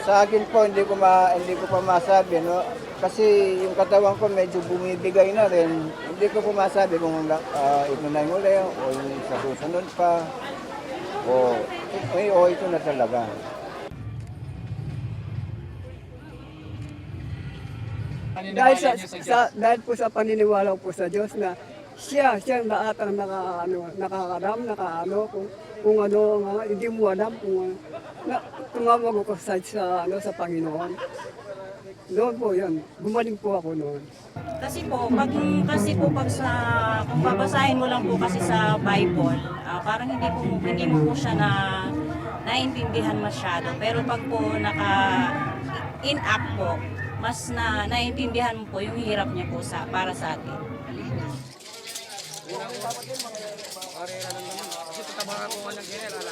Sa akin po, hindi ko pa masabi, no? Kasi yung katawan ko medyo bumibigay na rin. Hindi ko po masabi kung ito na yung uli o yung sa susunod pa o ito na talaga. Dahil po sa paniniwala po sa Diyos na siya lahat ang nakakaram, kung ano, hindi mo alam kung tumawag ako sa Panginoon. Noon po yan, gumaling po ako noon. Kasi po pag kung babasahin mo lang po kasi sa Bible, parang hindi mo po siya naintindihan masyado. Pero pag po naka-in-act po, mas naintindihan mo po yung hirap niya po para sa atin. Kasi tatabangan ko nga ng general,